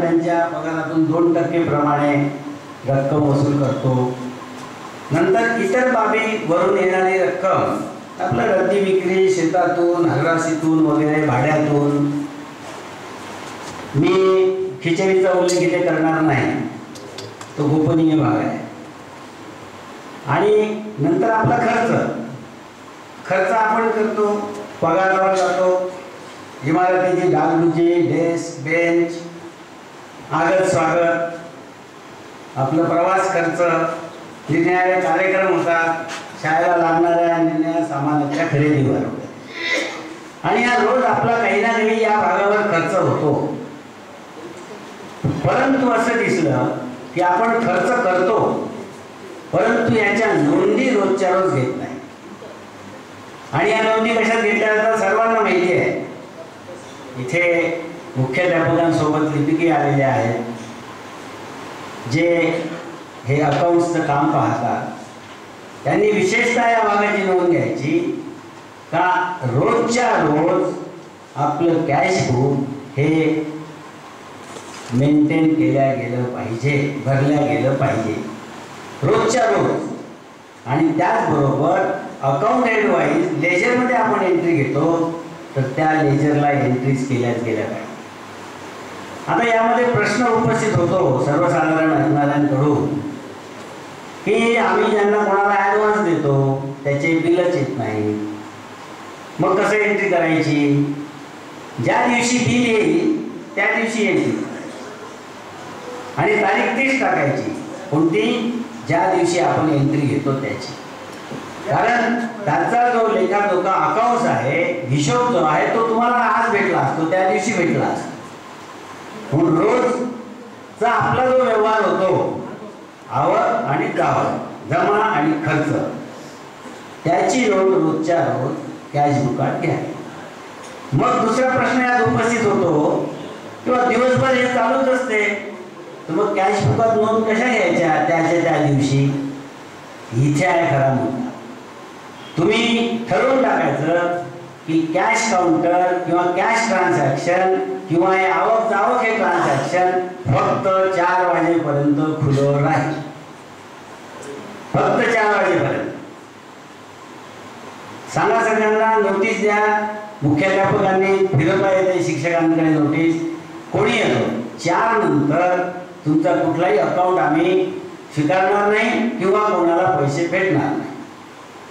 त्यांच्या पगारातून 2% प्रमाणे रक्कम वसूल करतो। नंतर इतर बाबी वरून येणारी रक्कम आपलं रद्दी विक्री, शेतातून, हराशीतून वगैरे, भाड्यातून, मी खिचडीचा उल्लेख इथे करणार नाही, तो गोपनीय भाग आहे। आणि नंतर आपला खर्च आपण करतो, पगारावर जातो, इमारतीची डागडुजी, डेस्क, बेंच, आगत स्वागत, आपलं प्रवास खर्च, निरनिराळे कार्यक्रम होतात, शाळेला लागणाऱ्या निरनिराळ्या सामानाच्या खरेदीवर, आणि हा रोज आपला काही ना काही या भागावर खर्च होतो। परंतु असं दिसलं की आपण खर्च करतो, परंतु याच्या नोंदी रोजच्या रोज घेत नाही। आणि या नोंदी कशात घेतल्या जातात सर्वांना माहिती आहे। इथे मुख्याध्यापकांसोबत लिपिके आलेले आहेत, जे हे अकाउंट्सचं काम पाहतात। त्यांनी विशेषतः या भागाची नोंद घ्यायची का रोजच्या रोज आपलं कॅश बुक हे मेंटेन केल्या गेलं पाहिजे, भरल्या गेलं पाहिजे रोजच्या रोज। आणि त्याचबरोबर अकाउंट हेड वाईज लेजरमध्ये आपण एंट्री घेतो, तर त्या लेजरला एंट्रीज केल्याच गेल्या पाहिजे। आता यामध्ये प्रश्न उपस्थित होतो सर्वसाधारण ऐकणाऱ्यांकडून की आम्ही ज्यांना कोणाला ॲडव्हान्स देतो त्याचे बिलच येत नाही, मग कसं एंट्री करायची? ज्या दिवशी बिल येईल त्या दिवशी एंट्री आणि तारीख तीच टाकायची, कोणती? ज्या दिवशी आपण एंट्री घेतो त्याची। कारण त्याचा जो लेखाजोखा अकाउंट्स आहे, हिशोब जो आहे, तो तुम्हाला आज भेटला असतो, त्या दिवशी भेटला असतो। म्हणून रोजचा आपला जो व्यवहार होतो, आवक आणि जावक, जमा आणि खर्च, त्याची नोंद रोजच्या रोज कॅश बुकात घ्या। मग दुसरा प्रश्न यात उपस्थित होतो किंवा दिवसभर हे चालूच असते, तर मग कॅश बुकात नोंद कशा घ्यायच्या त्याच्या त्या दिवशी? इथे आहे खरा मुद्दा। तुम्ही ठरवून टाकायचं की कॅश काउंटर किंवा कॅश ट्रान्झॅक्शन किंवा हे आवक जावक हे ट्रान्झॅक्शन फक्त 4 वाजेपर्यंत खुलं राहील, फक्त 4 वाजेपर्यंत। सांगा सगळ्यांना, नोटीस द्या, मुख्याध्यापकांनी फिरवता येते शिक्षकांकडे नोटीस, कोणी येतो 4 नंतर तुमचा कुठलाही अकाउंट आम्ही स्वीकारणार नाही किंवा कोणाला पैसे भेटणार नाही।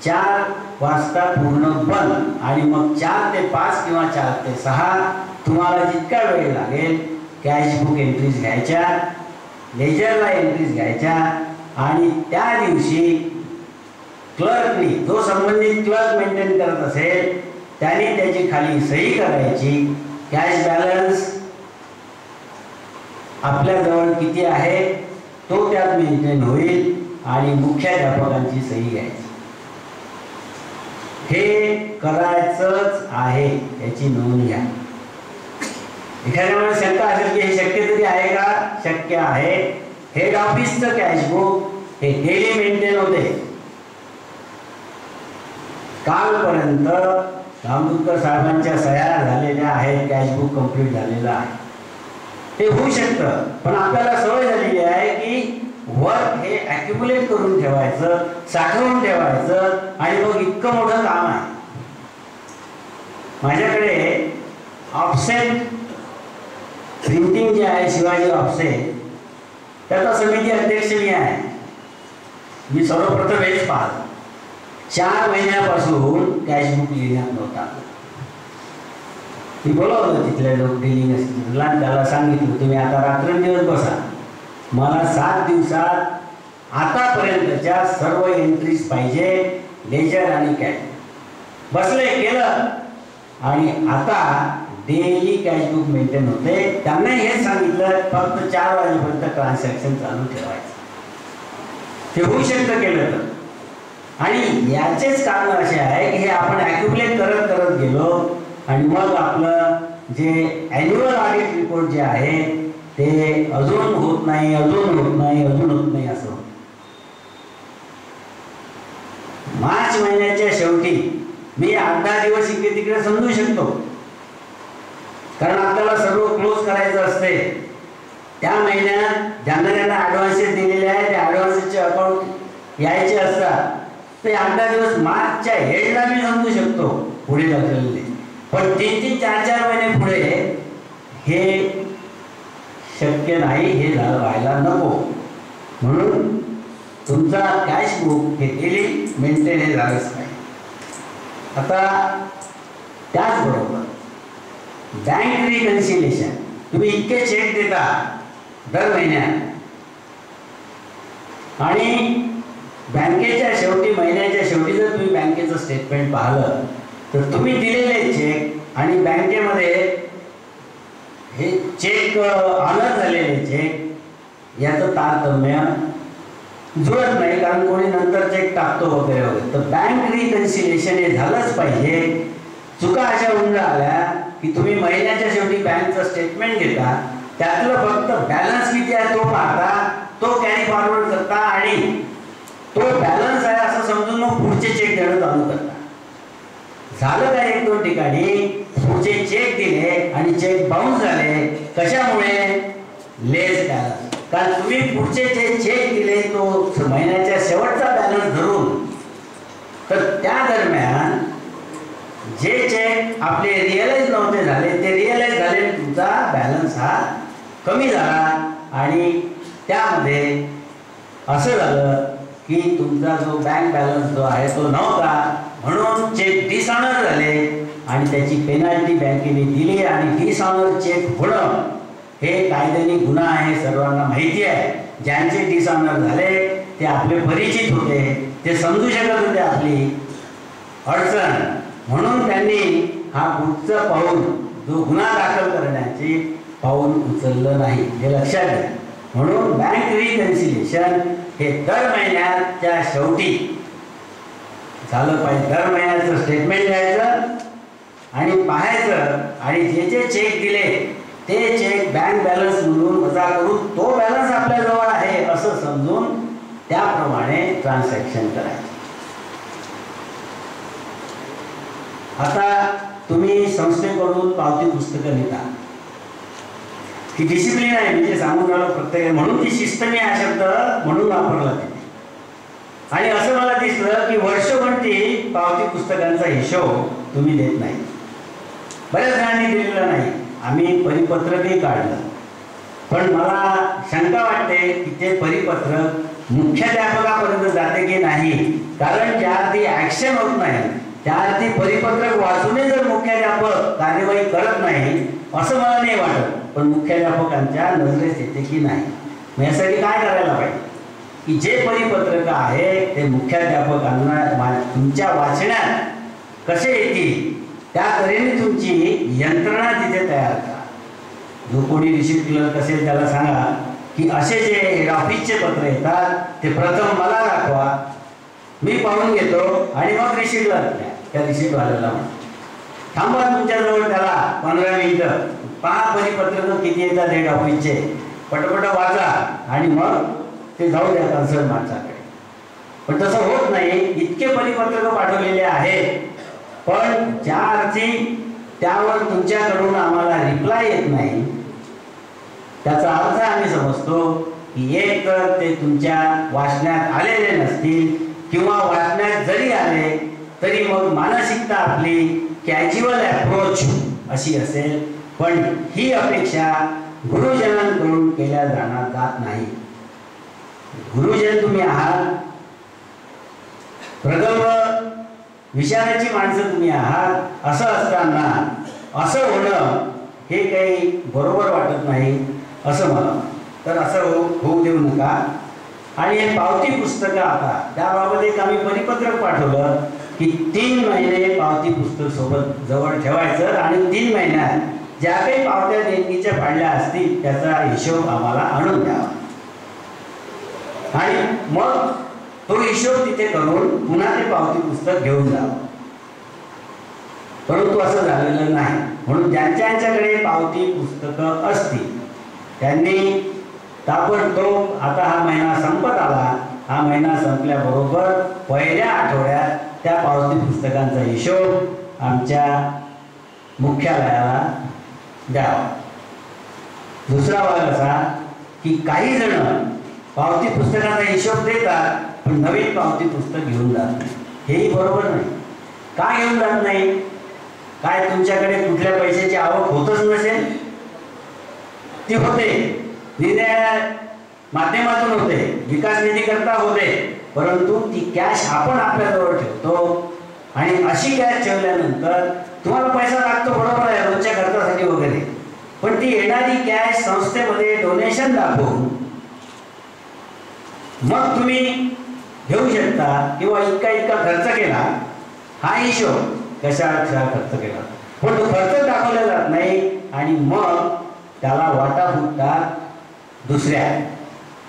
4 वाजता पूर्ण बंद, आणि मग 4 ते 5 किंवा 4 ते 6 तुम्हाला जितका वेळ लागेल कॅश बुक एंट्रीज घ्यायच्या, लेजरला एंट्रीज घ्यायच्या, आणि त्या दिवशी क्लर्कनी, जो संबंधित क्लर्क मेंटेन करत असेल त्याने त्याची खाली सही करायची, कॅश बॅलन्स आपल्याजवळ किती आहे तो त्यात मेंटेन होईल, आणि मुख्याध्यापकांची सही घ्यायची। हे करायचंच आहे, याची नोंद घ्या। एखाद्याला शंका असेल की हे शक्य तरी आहे का? शक्य आहे। हेड ऑफिसचं कॅश बुक हे डेली मेंटेन होते। कालपर्यंत जांभूळकर साहेबांच्या सह्या झालेल्या आहेत, कॅश बुक कंप्लीट झालेलं आहे। ते होऊ शकतं, पण आपल्याला सवय झालेली आहे की वर्क हे ॲक्युमुलेट करून ठेवायचं, साठवून ठेवायचं, आणि मग इतकं मोठं काम आहे। माझ्याकडे ऑफसेट प्रिंटिंग जे आहे, शिवाजी ऑफसेट, त्याचा समिती अध्यक्ष मी आहे। मी सर्वप्रथम हेच पाहतो, 4 महिन्यापासून कॅश बुक लिहिण्यात नव्हता। मी बोलावलं तिथल्या लोक डिलिंग असतील, त्याला सांगितलं तुम्ही आता रात्रंदिवस बसा, मला 7 दिवसात आतापर्यंतच्या सर्व एंट्रीज पाहिजे, लेजर आणि कॅश। बसले, केलं, आणि आता डेली कॅश बुक मेंटेन होते। त्यांना हेच सांगितलं फक्त 4 वाजेपर्यंत ट्रान्झॅक्शन चालू ठेवायचं, हे होऊ शकतं केलं तर। आणि याचेच कारण असे आहे की हे आपण ॲक्युमुलेट करत करत गेलो, आणि मग आपलं जे ॲन्युअल ऑडिट रिपोर्ट जे आहे ते अजून होत नाही, अजून होत नाही, अजून होत नाही, असं होतं। मार्च महिन्याच्या शेवटी मी 8-10 दिवस इकडे तिकडे समजू शकतो, कारण आपल्याला सर्व क्लोज करायचं असते। त्या महिन्यात ज्यांना ॲडव्हान्सेस दिलेले आहे त्या ॲडव्हान्सेसचे अकाउंट यायचे असतात, ते 8-10 दिवस मार्चच्या एंडला मी समजू शकतो पुढे ढकलले, पण 3-3, 4-4 महिने पुढे हे शक्य नाही, हे व्हायला नको. म्हणून तुमचा कॅश बुक हे डेली मेंटेन हे झालंच नाही. आता त्याचबरोबर बँक रिकन्सिलेशन, तुम्ही इतके चेक देता दर महिन्यात आणि बँकेच्या शेवटी, महिन्याच्या शेवटी जर तुम्ही बँकेचं स्टेटमेंट पाहिलं तर तुम्ही दिलेले चेक आणि बँकेमध्ये हे चेक ऑनर झालेले चेक याचं तारतम्य जुळत नाही, कारण कोणी नंतर चेक टाकतो वगैरे वगैरे. तर बँक रिकन्सिलेशन हे झालंच पाहिजे. चुका अशा होऊन आल्या की तुम्ही महिन्याच्या शेवटी बँकचं स्टेटमेंट घेता, त्यातलं फक्त बॅलन्स किती आहे तो पाहता, तो कॅरी फॉरवर्ड करता आणि तो बॅलन्स आहे असं समजून मग पुढचे चेक देणं चालू करता. झालं काय 1-2 ठिकाणी पुढचे चेक दिले आणि चेक बाउन्स झाले. कशामुळे? लेस बॅलन्स. कारण तुम्ही पुढचे जे चेक दिले तो महिन्याच्या शेवटचा बॅलन्स धरून, तर त्या दरम्यान जे चेक आपले रिअलाइज नव्हते झाले ते रिअलाइज झाले, तुमचा बॅलन्स हा कमी झाला आणि त्यामध्ये असं झालं की तुमचा जो बँक बॅलन्स जो आहे तो नव्हता, म्हणून चेक डिसऑनर झाले आणि त्याची पेनल्टी बँकेने दिली. आणि डिसऑनर चेक होणं हे कायद्याने गुन्हा आहे, सर्वांना माहिती आहे. ज्यांचे डिसऑनर झाले ते आपले परिचित होते, ते समजू शकत होते आपली अडचण, म्हणून त्यांनी हा पुढचं पाऊल, जो गुन्हा दाखल करण्याचे पाऊल उचललं नाही, हे लक्षात घ्या. म्हणून बँक रिकन्सिलेशन हे दर महिन्याच्या शेवटी झालं पाहिजे. दर महिन्याचं स्टेटमेंट घ्यायचं आणि पाहायचं आणि जे जे चेक दिले ते चेक बँक बॅलन्स म्हणून वजा करून तो बॅलन्स आपल्याजवळ आहे असं समजून त्याप्रमाणे ट्रान्झॅक्शन करायचं. आता तुम्ही संस्थेकडून पावती पुस्तकं लिहिता, ही डिसिप्लिन आहे, म्हणजे सांगून राहिलो प्रत्येक, म्हणून ती शिस्त मी हा शब्द म्हणून वापरला तिथे. आणि असं मला दिसलं की वर्षभरती पावती पुस्तकांचा हिशोब तुम्ही देत नाही. बऱ्याच जणांनी दिलेला नाही, आम्ही परिपत्रकही काढलं, पण मला शंका वाटते की ते परिपत्रक मुख्याध्यापकापर्यंत जाते की नाही. कारण ज्या अर्थी ॲक्शन होत नाही त्या अर्थी परिपत्रक वाचूनही जर मुख्याध्यापक कार्यवाही करत नाही असं मला नाही वाटत, पण मुख्याध्यापकांच्या नजरेस येते की नाही. मग यासाठी काय करायला पाहिजे की जे परिपत्रक आहे ते मुख्याध्यापकांना तुमच्या वाचण्यात कसे येतील त्या तऱ्हेने तुमची यंत्रणा तिथे तयार करा. जो कोणी रिसिप्ट क्लर्क असेल त्याला सांगा की असे जे हेड ऑफिसचे पत्र येतात ते प्रथम मला दाखवा, मी पाहून घेतो आणि मग रिसिप्टला द्या. त्या रिसिप्टवाल्याला थांबा तुमच्याजवळ, त्याला 15 मिनिटं पहा परिपत्रक किती येतात हेड ऑफिसचे, पटपट वाचा आणि मग ते जाऊ द्या कन्सर्न माणसाकडे. पण तसं होत नाही. इतके परिपत्रक पाठवलेले आहेत, पण ज्या अर्थी त्यावर तुमच्याकडून आम्हाला रिप्लाय येत नाही त्याचा अर्थ आम्ही समजतो की एक तर ते तुमच्या वाचण्यात आलेले नसतील, किंवा वाचण्यात जरी आले तरी मग मानसिकता आपली कॅज्युअल अप्रोच अशी असेल. पण ही अपेक्षा गुरुजनांकडून केल्या जात नाही. गुरुजन तुम्ही आहात, प्रगल्भ विचाराची माणसं तुम्ही आहात, असं असताना असं होणं हे काही बरोबर वाटत नाही असं मला. तर असं होऊ देऊ नका. आणि हे पावती पुस्तकं आता त्याबाबत एक आम्ही परिपत्रक पाठवलं की 3 महिने पावती पुस्तक सोबत जवळ ठेवायचं आणि 3 महिन्यात ज्या काही पावत्या देणगीच्या पाडल्या असतील त्याचा हिशोब आम्हाला आणून द्यावा आणि मग तो हिशोब तिथे करून पुन्हा ते पावती पुस्तक घेऊन जावं. परंतु असं झालेलं नाही. म्हणून ज्यांच्याकडे पावती पुस्तकं असतील त्यांनी ताबडतोब, आता हा महिना संपत आला, हा महिना संपल्याबरोबर पहिल्या आठवड्यात त्या पावती पुस्तकांचा हिशोब आमच्या मुख्यालयाला द्यावा. दुसरा भाग असा की काही जण पावती पुस्तकाचा हिशोब देतात पण नवीन पावती पुस्तक घेऊन जात नाही. हेही बरोबर नाही. का घेऊन जात नाही? काय तुमच्याकडे कुठल्या पैशाची आवक होतच नसेल? ती होते, निर्णय माध्यमातून होते, विकास निधी करता होते, परंतु ती कॅश आपण आपल्याजवळ ठेवतो आणि अशी कॅश ठेवल्यानंतर तुम्हाला पैसा लागतो, बरोबर आहे, रोजच्या खर्चासाठी वगैरे, पण ती येणारी कॅश संस्थेमध्ये डोनेशन दाखवून मग तुम्ही घेऊ शकता किंवा इतका इतका खर्च केला हा हिशोब कशा खर्च केला, पण तो खर्च दाखवला जात नाही आणि मग त्याला वाटा फुटतात दुसऱ्या.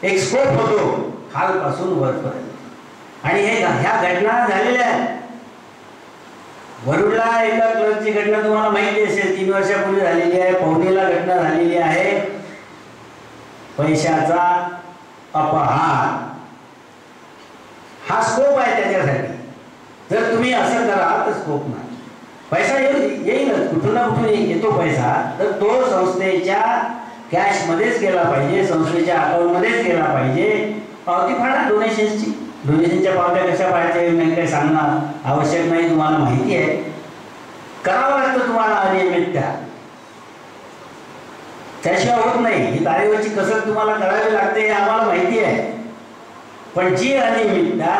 एक स्कोप होतो खालपासून वरपर्यंत आणि ह्या घटना झालेल्या आहेत. वरुडला एका क्लर्कची घटना तुम्हाला माहिती असेल, 3 वर्षापूर्वी झालेली आहे. पवनीला घटना झालेली आहे. पैशाचा अपहार हा स्कोप आहे त्याच्यासाठी. जर तुम्ही असं कराल तर स्कोप नाही. पैसा येईलच, कुठून ना कुठून येतो पैसा, तर तो संस्थेच्या कॅश मध्येच गेला पाहिजे, संस्थेच्या अकाउंट मध्येच गेला पाहिजे. पावती फाडा डोनेशनची. डोनेशनच्या पावत्या कशा पाहायच्या नाही काही सांगणं आवश्यक नाही, तुम्हाला माहिती आहे. करावं लागतं तुम्हाला अनियमितता, त्याशिवाय होत नाही. ही तारेवरची कसरत तुम्हाला करावी लागते हे आम्हाला माहिती आहे. पण जी अनियमितता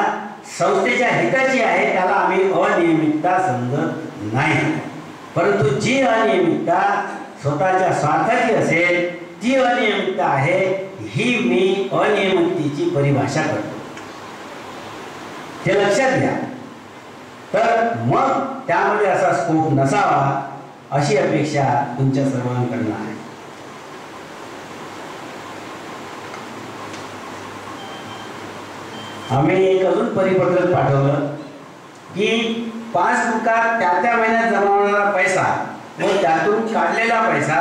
संस्थेच्या हिताची आहे त्याला आम्ही अनियमितता समजत नाही. परंतु जी अनियमितता स्वतःच्या स्वार्थाची असेल ती अनियमितता आहे, ही मी अनियमिततेची परिभाषा करतो. हे लक्षात घ्या. तर मग त्यामध्ये असा स्कोप नसावा अशी अपेक्षा तुमच्या सर्वांकडून आहे. आम्ही एक अजून परिपत्रक पाठवलं की पासबुकात त्या महिन्यात जमा होणारा पैसा व त्यातून काढलेला पैसा,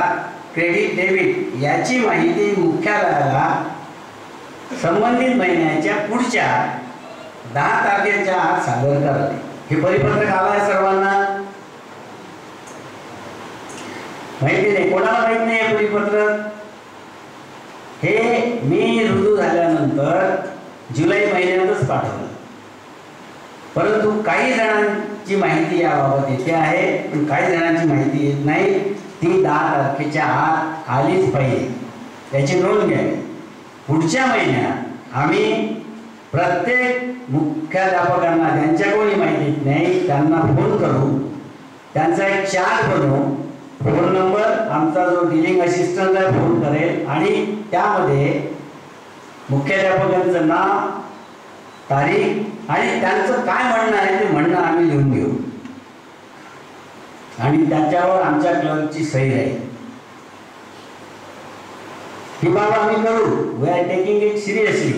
क्रेडिट डेबिट याची माहिती मुख्यालयाला संबंधित महिन्याच्या पुढच्या 10 तारखेच्या आत सादर करावे. हे परिपत्रक आलं आहे सर्वांना, माहिती नाही? कोणाला माहित नाही हे परिपत्रक? हे मी रुजू झाल्यानंतर जुलै महिन्यातच पाठवलं, परंतु काही जणांची माहिती याबाबत येते आहे, पण काही जणांची माहिती येत नाही. ती 10 तारखेच्या आत आलीच पाहिजे, त्याची नोंद घ्यावी. पुढच्या महिन्यात आम्ही प्रत्येक मुख्याध्यापकांना ज्यांच्याकडून माहिती येत नाही त्यांना फोन करू, त्यांचा एक चार्ट बनवू. फोन नंबर आमचा जो डिलिंग असिस्टंट आहे फोन करेल आणि त्यामध्ये मुख्याध्यापकांचं नाव, तारीख आणि त्यांचं काय म्हणणं आहे ते म्हणणं आम्ही लिहून घेऊ आणि त्याच्यावर आमच्या क्लर्कची सही राहील. ही बाब आम्ही करू. We are taking it seriously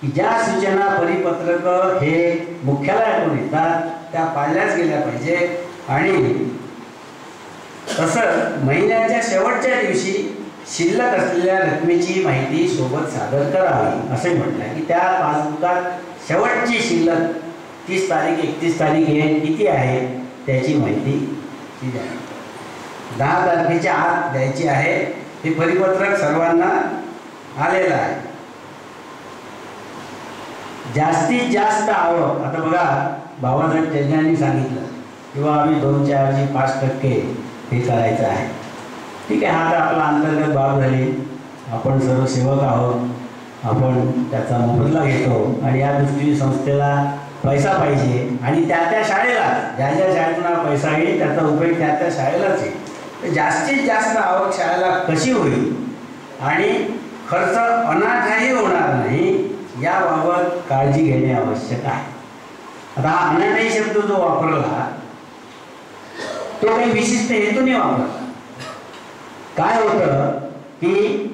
की ज्या सूचना परिपत्रक हे मुख्यालयातून येतात त्या पाळल्याच गेल्या पाहिजे. आणि तसं महिन्याच्या शेवटच्या दिवशी शिल्लक असलेल्या रकमेची माहिती सोबत सादर करावी असे म्हटलं की त्या पासबुकात शेवटची शिल्लक 30 तारीख 31 तारीख किती आहे त्याची माहिती 10 तारखेच्या आत द्यायची आहे. हे परिपत्रक सर्वांना आलेलं आहे. जास्तीत जास्त आवक, आता बघा बाबासाहेब जैनांनी सांगितलं किंवा आम्ही 2च्या ऐवजी 5% हे करायचं आहे. ठीक आहे, हा तर आपला अंतर्गत बाब झाली. आपण सर्व सेवक आहोत, आपण त्याचा मोबदला घेतो आणि या दृष्टीने संस्थेला पैसा पाहिजे आणि त्या शाळेला ज्या शाळेतून हा पैसा येईल त्याचा उपयोग त्या शाळेलाच येईल. तर जास्तीत जास्त आवक शाळेला कशी होईल आणि खर्च अनाठाही होणार नाही याबाबत काळजी घेणे आवश्यक आहे. आता हा अनाठाई शब्द जो वापरला तो काही विशिष्ट हेतूने वापरला. काय होतं की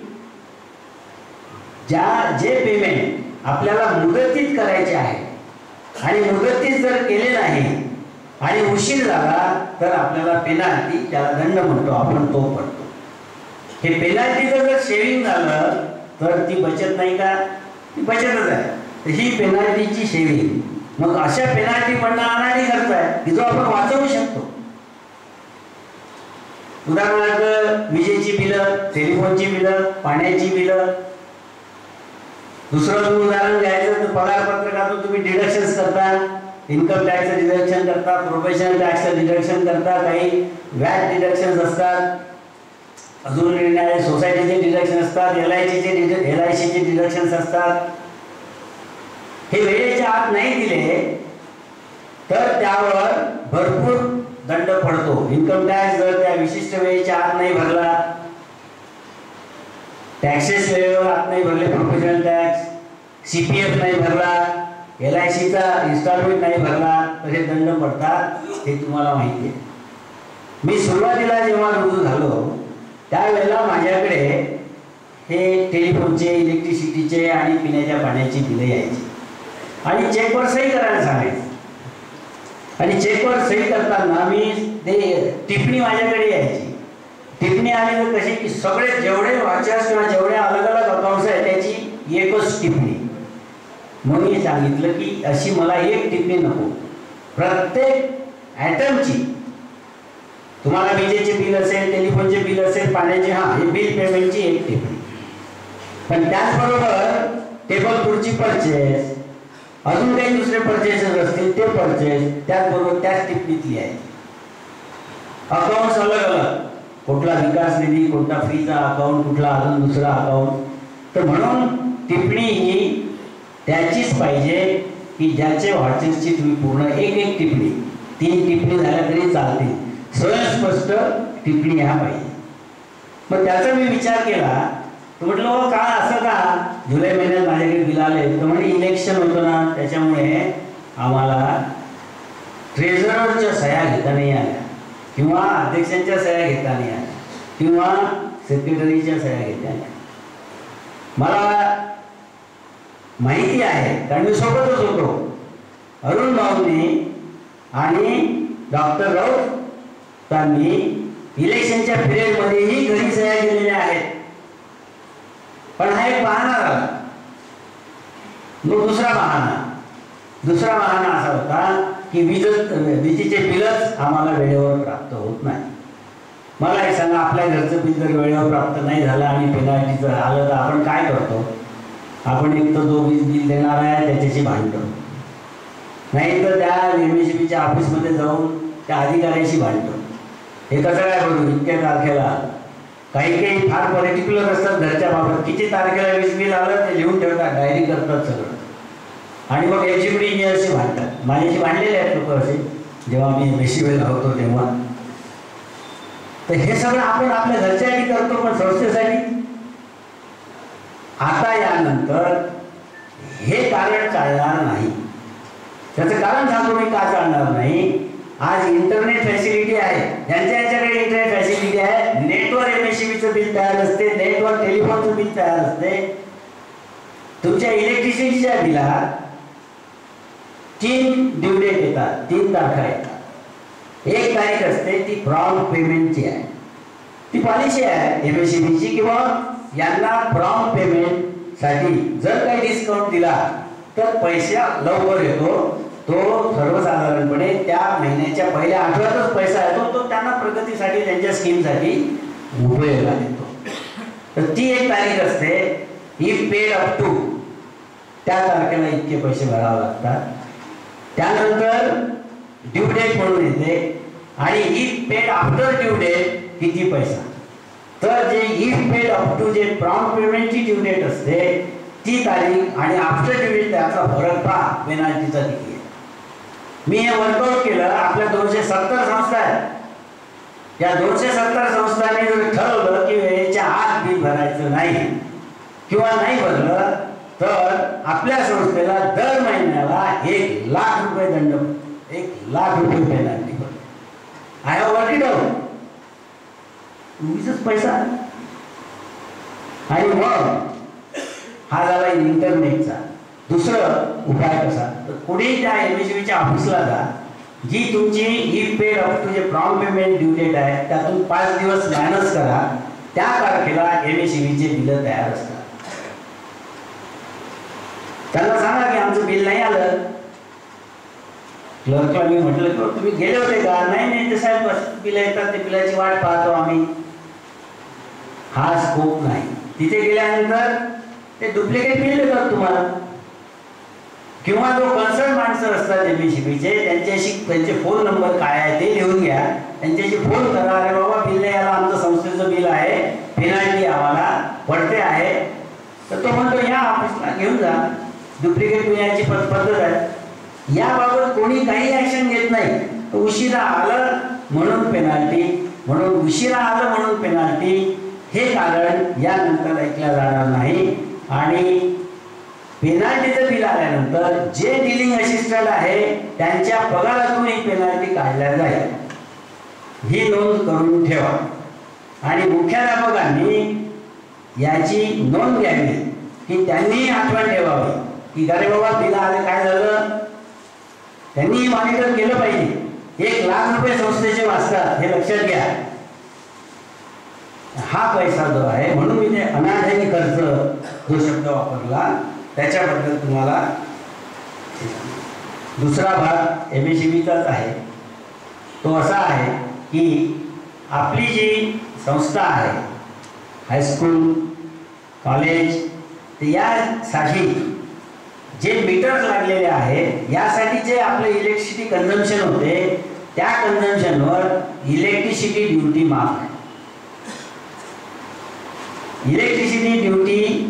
जे पेमेंट आपल्याला मुदतीत करायचे आहे आणि मुदतीत जर केले नाही आणि उशीर झाला तर आपल्याला पेनाल्टी, त्याला दंड म्हणतो आपण, तो पडतो. हे पेनाल्टीचं जर शेविंग झालं तर ती बचत नाही का? ती बचतच आहे. तर ही पेनाल्टीची शेविंग, मग अशा पेनाल्टी पडणं अनाठी खर्च आहे की जो आपण वाचवू शकतो. उदाहरणार्थ विजेची बिलं, टेलिफोनची बिलं, पाण्याची बिलं. दुसरं उदाहरण घ्यायचं तर पगार पत्रकातून तुम्ही डिडक्शन्स करता, इन्कम टॅक्सचं डिडक्शन करता, प्रोफेशनल टॅक्सचं डिडक्शन करता, काही व्हॅट डिडक्शन्स असतात, अजून सोसायटीचे डिडक्शन असतात, LICचे डिडक्शन्स असतात. हे वेळेच्या आत नाही दिले तर त्यावर भरपूर दंड पडतो. इन्कम टॅक्स जर त्या विशिष्ट वेळेच्या आत नाही भरला, टॅक्सेस वेळेवर आत नाही भरले, प्रोफेशनल टॅक्स, CPF नाही भरला, LICचा इन्स्टॉलमेंट नाही भरला तर हे दंड पडतात. हे तुम्हाला माहिती आहे. मी सुरुवातीला जेव्हा रुजू झालो त्यावेळेला माझ्याकडे हे टेलिफोनचे, इलेक्ट्रिसिटीचे आणि पिण्याच्या पाण्याची बिले यायची आणि चेकवर सही करायला सांगायचं. आणि चेकवर सही करताना मी ते टिप्पणी माझ्याकडे यायची. टिप्पणी आली तर कशी की सगळे जेवढे वाचर्स किंवा जेवढे अलग अलग अकाउंट्स आहेत त्याची एकच टिप्पणी. म्हणून मी सांगितलं की अशी मला एक टिप्पणी नको, प्रत्येक ॲटमची. तुम्हाला विजेचे बिल असेल, टेलिफोनचे बिल असेल, पाण्याचे, हे बिल पेमेंटची एक टिप्पणी. पण त्याचबरोबर टेबल खुर्ची परचेस, अजून काही दुसरे परचेसेस असतील ते परचेस त्याचबरोबर त्याच टिप्पणीतली आहे. अकाउंट्स अलग अलग, कुठला विकास निधी, कोणता फ्रीचा अकाउंट, कुठला अजून दुसरा अकाउंट. तर म्हणून टिप्पणी ही त्याचीच पाहिजे की ज्याचे व्हॉचर्सची तुम्ही पूर्ण एक टिप्पणी, 3 टिप्पणी झाल्या तरी चालतील, स्वयंस्पष्ट टिप्पणी ह्या पाहिजे. मग त्याचा मी विचार केला. तर म्हटलं का असं का, जुलै महिन्यात माझ्याकडे बिल आले तर म्हणजे इलेक्शन होतं ना, त्याच्यामुळे आम्हाला ट्रेझररच्या सह्या घेता नाही आल्या किंवा अध्यक्षांच्या सह्या घेता नाही आल्या किंवा सेक्रेटरीच्या सह्या घेता आल्या. मला माहिती आहे कारण मी सोबतच होतो. अरुण भाऊंनी आणि डॉक्टर राऊतांनी इलेक्शनच्या पिरियडमध्येही घरी सह्या केलेल्या आहेत. पण हा एक बहाणा झाला. मग दुसरा बहाणा असा होता की विजेचे बिलच आम्हाला वेळेवर प्राप्त होत नाही. मला एक सांगा, आपल्या घरचं बिल जर वेळेवर प्राप्त नाही झालं आणि पेनल्टीचं आलं तर आपण काय करतो? आपण एक तर जो वीज बिल देणार आहे त्याच्याशी भांडतो, नाही तर त्या MSEBच्या ऑफिसमध्ये जाऊन त्या अधिकाऱ्याशी भांडतो. हे कसं काय करू, इतक्या तारखेला, काही फार पर्टिक्युलर असतात घरच्या बाबत, किती तारखेला वीज बिल आलं ते लिहून ठेवतात, डायरी करतात सगळं. आणि मग एक्झिक्युटिव्ह इंजिनियरशी भांडतात. माझ्याशी भांडलेले आहेत लोक असे, जेव्हा मी MSEBला होतो तेव्हा. तर हे सगळं आपण आपल्या घरच्यासाठी करतो, पण संस्थेसाठी आता यानंतर हे कारण चालणार नाही. त्याचं कारण सांगतो मी का चालणार नाही. आज इंटरनेट फॅसिलिटी आहे, ज्यांच्याकडे इंटरनेट फॅसिलिटी आहे, नेटवर MSEBचं बिल तयार असते, नेटवर टेलिफोनचं बिल तयार असते. तुमच्या इलेक्ट्रिसिटीच्या बिलात 3 ड्यू डेट येतात, 3 तारखा येतात. एक तारीख असते ती प्रॉम्प्ट पेमेंटची आहे. ती पॉलिसी आहे MSEBची किंवा यांना प्रॉम्प्ट पेमेंटसाठी जर काही डिस्काउंट दिला तर पैसा लवकर येतो. तो सर्वसाधारणपणे त्या महिन्याच्या पहिल्या आठवड्यातच पैसा येतो, तो त्यांना प्रगतीसाठी, त्यांच्या स्कीमसाठी उपयोगाला येतो. तर ती एक तारीख असते, इफ पेड अप टू, त्या तारखेला इतके पैसे भरावे लागतात. त्यानंतर ड्यू डेट म्हणून येते आणि if paid after due date किती पैसा. तर जे इफ पेड अप टू, जे प्रॉम्प्ट पेमेंटची ड्यू डेट असते ती तारीख आणि आफ्टर ड्यू डेट त्याचा फरक पहा, पेनल्टीचा किती आहे. मी हे वर्कआउट केलं. आपल्या 270 संस्था आहेत. या 270 संस्थांनी जर ठरवलं की वेळेच्या आत बिल भरायचं नाही किंवा नाही भरलं तर आपल्या संस्थेला दर महिन्याला 1 लाख रुपये दंड, 1 लाख रुपये penalty. I have work it out. उगीचच पैसा. आणि मग हा झाला इंटरनेटचा. दुसरं उपाय कसा, तर पुढे त्या MSEBच्या ऑफिसला जा, जी तुमची इफ पेड अप टू जे प्रॉम्प्ट पेमेंट ड्यू डेट आहे त्यातून 5 दिवस मायनस करा, त्या तारखेला MSEBचे बिल तयार असतात. त्यांना सांगा की आमचं बिल नाही आलं, क्लर्कला मी म्हटलं की तुम्ही गेले होते का? नाही नाही ते साहेब बिलं येतात, ते बिलाची वाट पाहतो आम्ही. हा स्कोप नाही. तिथे गेल्यानंतर ते डुप्लिकेट बिल देतात तुम्हाला, किंवा जो कन्सर्न माणसं असतात एमएससीबीचे त्यांच्याशी त्यांचे फोन नंबर काय आहे ते लिहून घ्या, त्यांच्याशी फोन करा. अरे बाबा बिल याला आमचं संस्थेचं बिल आहे, पेनल्टी आम्हाला पडते आहे. तर तो म्हणतो या ऑफिसला घेऊन जा. डुप्लिकेट बिलाची पद्धत आहे. याबाबत कोणी काही ऍक्शन घेत नाही. उशिरा आलं म्हणून पेनल्टी, म्हणून उशिरा आलं म्हणून पेनल्टी, हे कारण यानंतर ऐकलं जाणार नाही. आणि पेनल्टीचं बिल आल्यानंतर जे डिलिंग असिस्टंट आहे त्यांच्या पगारातून ही पेनल्टी काढल्या जाईल, ही नोंद करून ठेवा. आणि मुख्याध्यापकांनी याची नोंद घ्यावी की त्यांनी आठवण ठेवावी की अरे बाबा बिल आले काय झालं, त्यांनी मॉनिटर केलं पाहिजे. 1 लाख रुपये संस्थेचे वाचतात हे लक्षात घ्या. हा पैसा जो आहे, म्हणून मी ते अनादायी खर्च जो शब्द वापरला त्याच्याबद्दल तुम्हाला. दुसरा भाग एमएससीबीचाच आहे. तो असा आहे की आपली जी संस्था आहे, हायस्कूल कॉलेज, ते यासाठी जे मीटर्स लागलेले आहेत, यासाठी जे आपलं इलेक्ट्रिसिटी कन्झम्पशन होते त्या कन्झम्पशनवर इलेक्ट्रिसिटी ड्युटी माफ आहे. इलेक्ट्रिसिटी ड्युटी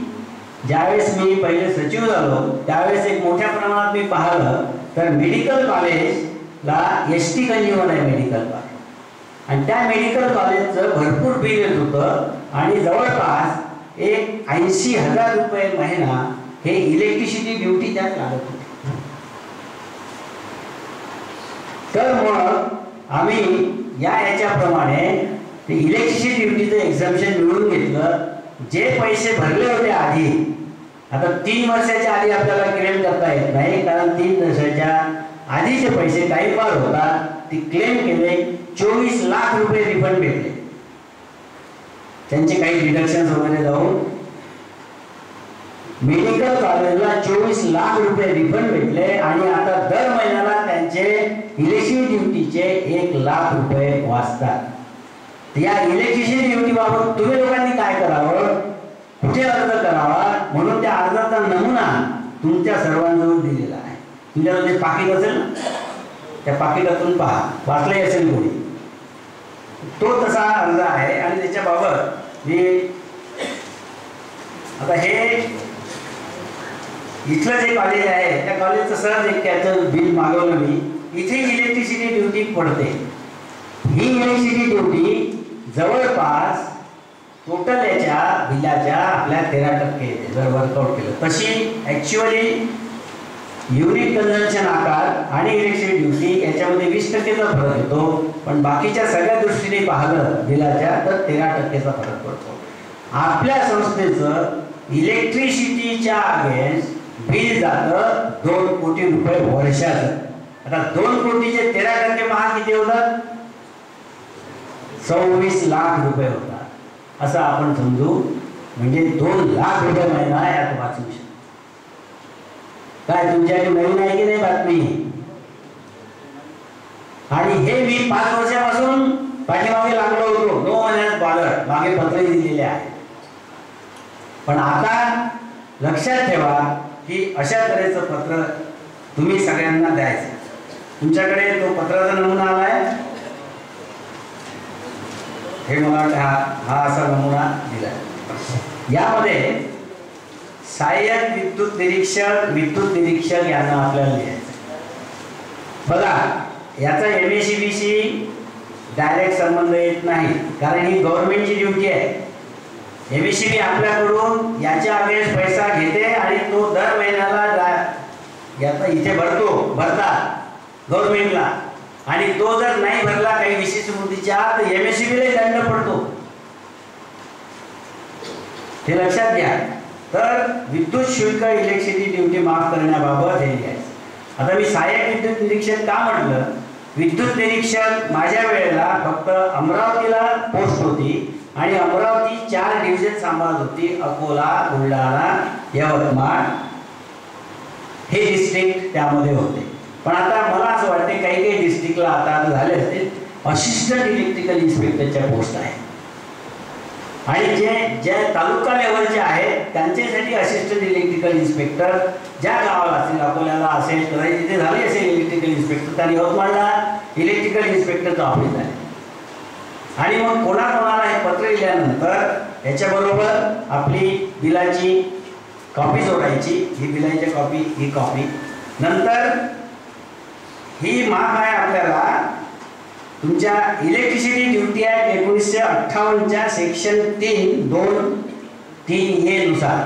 ज्यावेळेस मी पहिले सचिव झालो त्यावेळेस एक मोठ्या प्रमाणात मी पाहिलं तर मेडिकल कॉलेजला एसटी कंज्युमर आहे मेडिकल कॉलेज, आणि त्या मेडिकल कॉलेजचं भरपूर बिल येत होतं. आणि जवळपास एक 80,000 रुपये महिना हे इलेक्ट्रिसिटी ड्युटी त्यात लागत होती. तर मग आम्ही याच्याप्रमाणे ते इलेक्ट्रिसिटी ड्युटीचं एक्झम्पशन मिळवून घेतलं. जे पैसे भरले होते आधी, आता 3 वर्षाच्या आधी आपल्याला क्लेम करता येत नाही, कारण 3 वर्षाच्या आधीचे पैसे काही फार होता, ती क्लेम केले. 24 लाख रुपये रिफंड भेटले. त्यांचे काही डिडक्शन्स वगैरे जाऊन मेडिकल कॉलेजला 24 लाख रुपये रिफंड भेटले. आणि आता दर महिन्याला त्यांचे इलेक्ट्रिसिटी ड्युटीचे 1 लाख रुपये वाचतात. या इलेक्ट्रिसिटी ड्युटी बाबत तुम्ही लोकांनी काय करावं, कुठे अर्ज करावा, म्हणून त्या अर्जाचा नमुना तुमच्या सर्वांजवळ दिलेला आहे. तुमच्याजवळ जे पाकिट असेल ना, त्या पाकिटातून पहा, वाचले असेल कोणी, तो तसा अर्ज आहे. आणि त्याच्याबाबत मी आता हे इथलं जे कॉलेज आहे त्या कॉलेजचं सहज एक त्याचं बिल मागवलं मी. इथे इलेक्ट्रिसिटी ड्युटी पडते. ही इलेक्ट्रिसिटी ड्युटी जवळपास टोटल याच्या बिलाच्या आपल्या 13% येते जर वर्कआउट केलं. तशी ॲक्च्युअली युनिट कन्झम्पशन आकार आणि इलेक्ट्रिसिटी ड्युटी याच्यामध्ये 20%चा फरक येतो, पण बाकीच्या सगळ्या दृष्टीने पाहिलं बिलाच्या तर 13%चा फरक पडतो. आपल्या संस्थेचं इलेक्ट्रिसिटीच्या अगेन्स्ट बिल जातं 2 कोटी रुपये वर्षाचं. आता 2 कोटीचे 13% पहा किती होतात, 26 लाख रुपये होतात. असं आपण समजू, म्हणजे 2 लाख रुपये महिना यात वाचू शकतो. काय तुमच्याकडे नवीन आहे की नाही बातमी? आणि हे मी 5 वर्षापासून पाठीमागे लागलो होतो. नो वन हॅज बॉदर्ड, मागे पत्रही दिलेले आहे. पण आता लक्षात ठेवा की अशा तऱ्हेचं पत्र तुम्ही सगळ्यांना द्यायचं. तुमच्याकडे तो पत्राचा नमुना आलाय, हे मला हा असा नमुना दिला. यामध्ये सहाय्यक विद्युत निरीक्षक यांना आपल्याला लिहायचं. बघा, याचा एमएससीबीशी डायरेक्ट संबंध येत नाही, कारण ही गव्हर्नमेंटची ड्युटी आहे. एमएससीबी आपल्याकडून याच्या अगेन्स्ट पैसा घेते आणि तो दर महिन्याला याचा इथे भरतात गव्हर्नमेंटला. आणि तो जर नाही भरला काही विशिष्ट मुदतीच्या तर एमएससीबीला दंड पडतो. हे लक्षात घ्या. तर विद्युत शुल्क इलेक्ट्रिसिटी ड्युटी माफ करण्याबाबत हे लिहायचं. आता मी सहाय्यक विद्युत निरीक्षक का म्हटलं? विद्युत निरीक्षक माझ्या वेळेला फक्त अमरावतीला पोस्ट होती आणि अमरावती 4 डिव्हिजन सांभाळत होती. अकोला, बुलढाणा, यवतमाळ हे डिस्ट्रिक्ट त्यामध्ये होते. पण आता मला असं वाटते काही काही डिस्ट्रिक्टला आता झाले असते असिस्टंट इलेक्ट्रिकल इन्स्पेक्टरच्या पोस्ट आहेत आणि ज्या तालुका लेवलचे आहेत त्यांच्यासाठी असिस्टंट इलेक्ट्रिकल इन्स्पेक्टर ज्या गावाला असेल, अकोल्याला असेल, कदाचित तिथे झाले असेल इलेक्ट्रिकल इन्स्पेक्टर, तर यवतमाळला इलेक्ट्रिकल इन्स्पेक्टरचं ऑफिस आहे. आणि मग कोणाकोणाला हे पत्र दिल्यानंतर याच्याबरोबर आपली बिलाची कॉपी जोडायची, ही बिलाची कॉपी, ही कॉपी. नंतर ही माग आहे आपल्याला तुमच्या इलेक्ट्रिसिटी ड्युटी ॲक्ट 1958च्या सेक्शन 3(2)(3)A नुसार.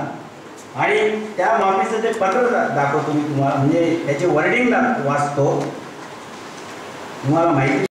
आणि त्या माफीचं ते पत्र दाखवतो मी तुम्हाला, म्हणजे त्याचे वर्डिंग वाचतो, तुम्हाला माहिती